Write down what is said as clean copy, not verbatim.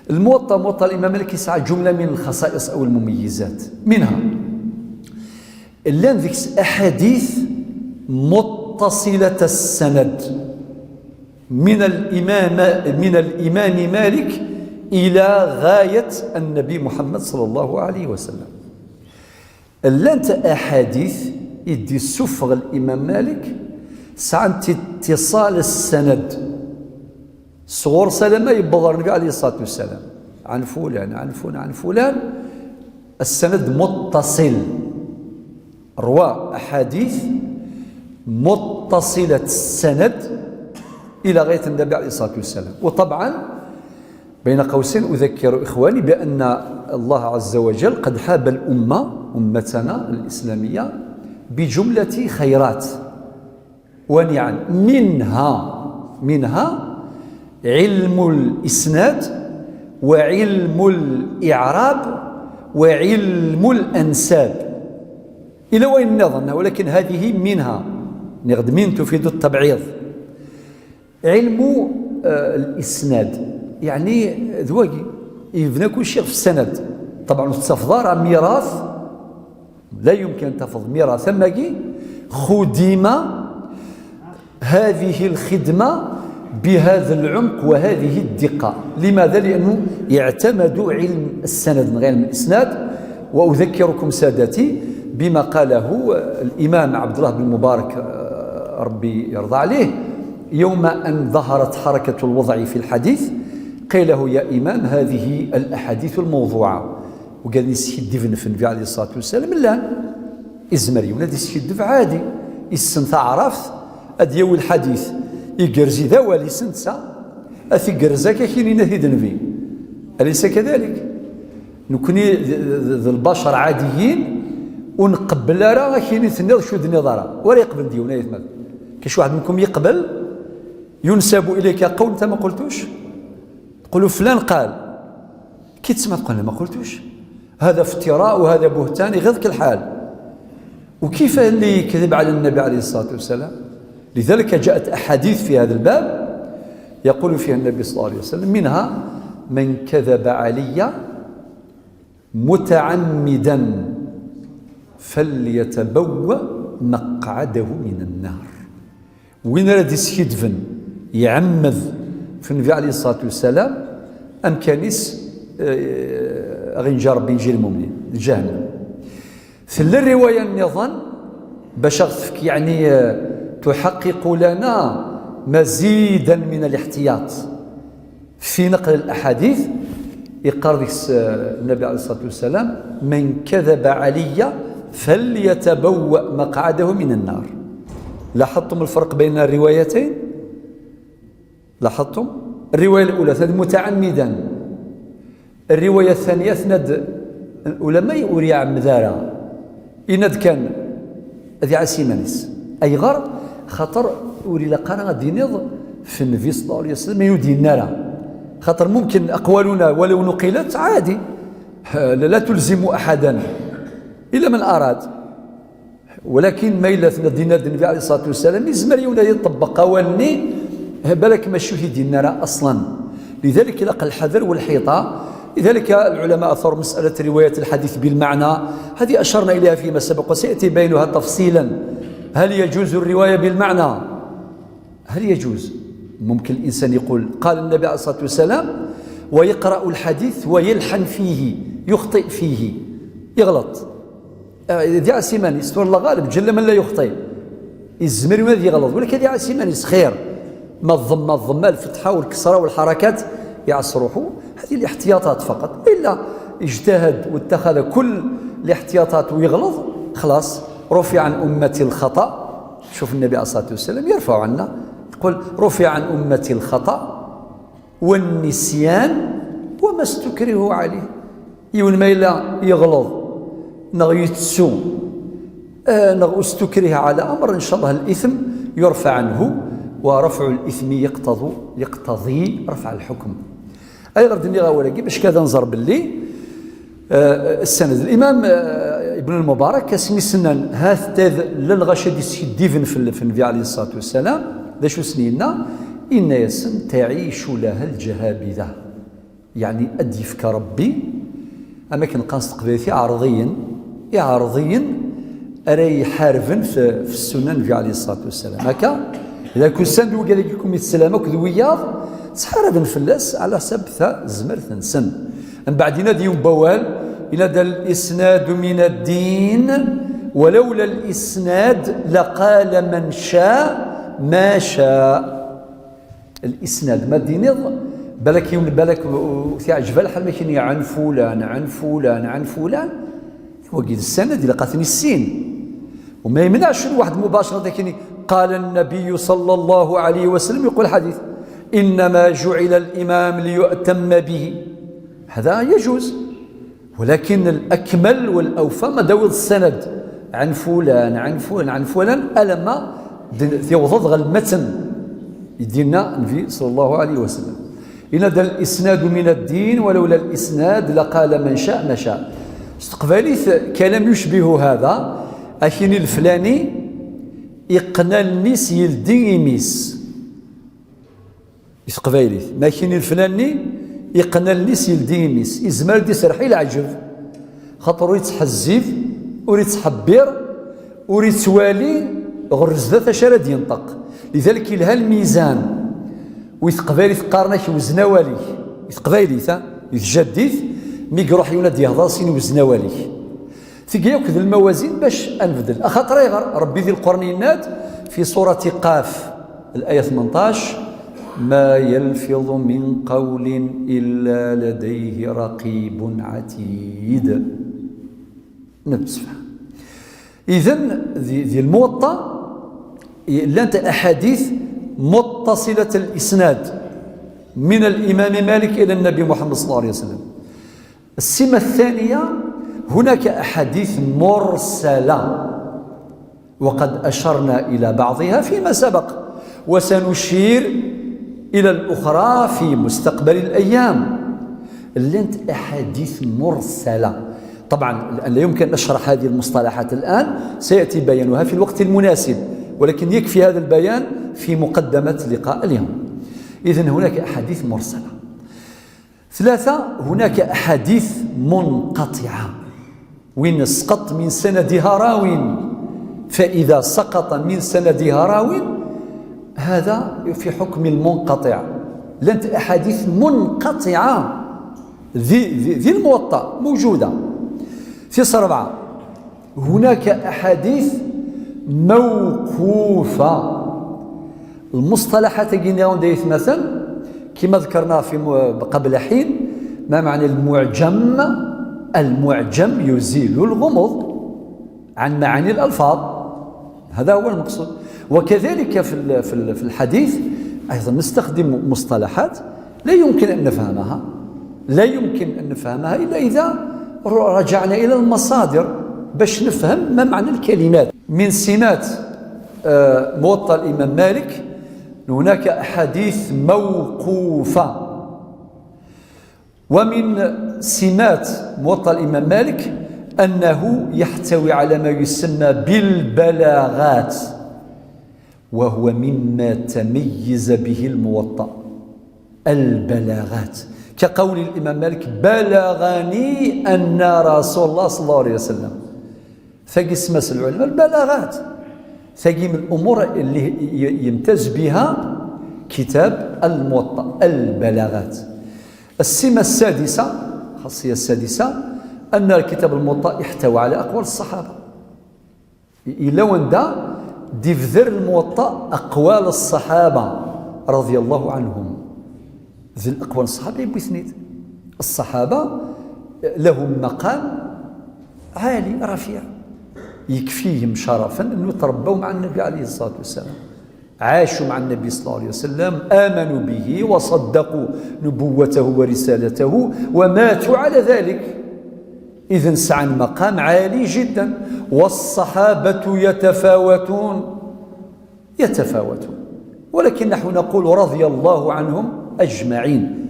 موطأ الإمام مالك يسعى جملة من الخصائص أو المميزات، منها لان ذيك أحاديث متصلة السند من الإمام مالك إلى غاية النبي محمد صلى الله عليه وسلم. لانت أحاديث يدي السفغ الإمام مالك سعنت اتصال السند صغور سلمة يبغى النبي عليه الصلاة والسلام عن فلان عن فلان عن فلان، السند متصل، روى أحاديث متصلة السند إلى غاية النبي عليه الصلاة والسلام. وطبعا بين قوسين أذكر إخواني بأن الله عز وجل قد حاب أمتنا الإسلامية بجملة خيرات ونعم، منها علم الإسناد وعلم الإعراب وعلم الأنساب إلى وين نظن، ولكن هذه منها نغد من تفيد التبعيض. علم الإسناد يعني ذواقي يبنى كل شيء في السند. طبعا التفضار ميراث لا يمكن أن تفض ميراث، ثم خدم هذه الخدمة بهذا العمق وهذه الدقة. لماذا؟ لأنه يعتمد علم السند من غير الإسناد. وأذكركم سادتي بما قاله الإمام عبد الله بن المبارك ربي يرضى عليه يوم أن ظهرت حركة الوضع في الحديث، قيل له يا إمام هذه الأحاديث الموضوعة، وقال لي سيد دفن في النبي عليه الصلاة والسلام لا إزمري ونادي سيد دف عادي السنة عرفت أديو الحديث يقرزي ذا ولي سنسا أثي قرزاك كيني نهيد النبي، أليس كذلك؟ نكوني ذا البشر عاديين ونقبل راه كيني ثنيض شو نظرة ولا يقبل ديونا يثمل. كاش واحد منكم يقبل ينسب إليك قول أنت ما قلتوش، تقولوا فلان قال، كي تسمع تقول ما قلتوش، هذا افتراء وهذا بهتان يغيظك الحال. وكيف اللي كذب على النبي عليه الصلاة والسلام؟ لذلك جاءت أحاديث في هذا الباب يقول فيها النبي صلى الله عليه وسلم منها من كذب علي متعمدا فليتبوأ مقعده من النار. وين راه يسكدفن يعمد في النبي عليه الصلاة والسلام أم كانيس غينجا ربي ينجي المؤمنين الجهنم. في الرواية النظام باش أغثفك يعني تحقق لنا مزيدا من الاحتياط في نقل الأحاديث. يقال النبي عليه الصلاة والسلام من كذب علي فليتبوأ مقعده من النار. لاحظتم الفرق بين الروايتين؟ لاحظتم؟ الرواية الأولى ثند متعمدا، الرواية الثانية ثند العلماء يوري عمدارا إند كان ذي عسيمانيس أي غر خطر وري لقانا غادي نض في النبي صلى الله عليه وسلم يودي النار. خاطر ممكن أقوالنا ولو نقلت عادي لا تلزم أحدا إلا من أراد، ولكن ما إلا دينا النبي عليه الصلاة والسلام يزمر يونا يطبق قواني بالك ما شهد النار أصلا. لذلك لقى الحذر والحيطة. لذلك العلماء أثروا مسألة رواية الحديث بالمعنى، هذه أشرنا إليها فيما سبق وسيأتي بينها تفصيلا. هل يجوز الرواية بالمعنى؟ هل يجوز؟ ممكن الإنسان يقول قال النبي عليه الصلاة والسلام ويقرأ الحديث ويلحن فيه يخطئ فيه يغلط. ذي عسيمانيس والله غالب جل من لا يخطئ الزمر وذي يغلط، ولكن ذي عسيمانيس خير ما الضمة الفتحة والكسرة والحركات يعصروه. هذه الاحتياطات فقط، إلا اجتهد واتخذ كل الاحتياطات ويغلط خلاص رفع عن أمتي الخطأ. شوف النبي عليه الصلاة والسلام يرفع عنا يقول رفع عن أمتي الخطأ والنسيان وما استكرهوا عليه. يون ما إلا يغلط نغيتسو استكره على أمر إن شاء الله الإثم يرفع عنه، ورفع الإثم يقتضي رفع الحكم. أي غير دنيا غاولة باش كذا نظر باللي السند الإمام ابن المبارك كاسمي سنان هاث تاذ للغشد ديفن في النبي عليه الصلاة والسلام ذا شو سنينا إن يسن تعيش لها الجهابذة يعني أديفك ربي أما كنقاس تقبيلتي عرضيا أري حارفا في السنن في عليه الصلاة والسلام هكا إذا كنت سندو قال لكم السلام وكذوياض تحاربا فلاس على حسب زمرت سن من بعد ينادي بوال ينادى الإسناد من الدين ولولا الإسناد لقال من شاء ما شاء. الإسناد ما الدين بالك يوم بالك تعجب الحال ماكين عن فلان هو قيد السند اللي قاتني السين وما يمنعش الواحد مباشرة لكن قال النبي صلى الله عليه وسلم يقول حديث إنما جعل الإمام ليؤتم به هذا يجوز ولكن الأكمل والأوفى ما داول السند عن فلان ألما يوضض المتن يدينا النبي صلى الله عليه وسلم إن ذا الإسناد من الدين ولولا الإسناد لقال من شاء ما شاء. استقباليث كلام يشبه هذا أكين الفلاني يقنى الناس يلدي يميس استقباليث ما كين الفلاني يقنى الناس يلدي يميس إزمال دي سرحي العجب خاطر يتحزف ويتحبر ويتوالي غرز ذات شرد ينطق لذلك لها الميزان ويتقبالي قارنك وزنوالي يتقبالي يتجدث مي يروح ينادي يهضر سين وزنوالي تيجي ياخذ الموازين باش انبدل خاطر ربي ذي القرنينات في سوره قاف الايه 18 ما يلفظ من قول الا لديه رقيب عتيد نبصفها. اذن ذي الموطأ لانت احاديث متصلة الإسناد من الإمام مالك إلى النبي محمد صلى الله عليه وسلم. السمة الثانية هناك أحاديث مرسلة وقد أشرنا إلى بعضها فيما سبق وسنشير إلى الأخرى في مستقبل الأيام. لنت أحاديث مرسلة طبعا لا يمكن أن أشرح هذه المصطلحات الآن سيأتي بيانها في الوقت المناسب ولكن يكفي هذا البيان في مقدمة لقاء اليوم. إذن هناك أحاديث مرسلة. 3 هناك أحاديث منقطعة وإن سقط من سندها راو فإذا سقط من سندها راو هذا في حكم المنقطع لأنت أحاديث منقطعة ذي الموطأ موجودة. في 4 هناك أحاديث موقوفة. المصطلحات قلنا دايث مثلا كما ذكرنا في قبل حين ما معنى المعجم؟ المعجم يزيل الغموض عن معاني الألفاظ هذا هو المقصود. وكذلك في الحديث أيضا نستخدم مصطلحات لا يمكن أن نفهمها إلا إذا رجعنا إلى المصادر باش نفهم ما معنى الكلمات. من سمات موطأ الإمام مالك هناك أحاديث موقوفة. ومن سمات موطأ الإمام مالك أنه يحتوي على ما يسمى بالبلاغات وهو مما تميز به الموطأ البلاغات كقول الإمام مالك بلغني أن رسول الله صلى الله عليه وسلم ثقي اسمس العلماء البلاغات ثقي من الأمور اللي يمتاز بها كتاب الموطأ البلاغات. السمة السادسة الخاصية السادسة أن الكتاب الموطأ يحتوي على أقوال الصحابة إلا وندا ديفذر الموطأ أقوال الصحابة رضي الله عنهم. ذي الأقوال الصحابة بثنيد الصحابة لهم مقام عالي رفيع يكفيهم شرفا أنه تربوا مع النبي عليه الصلاة والسلام عاشوا مع النبي صلى الله عليه وسلم آمنوا به وصدقوا نبوته ورسالته وماتوا على ذلك. إذن سعى المقام عالي جدا. والصحابة يتفاوتون ولكن نحن نقول رضي الله عنهم أجمعين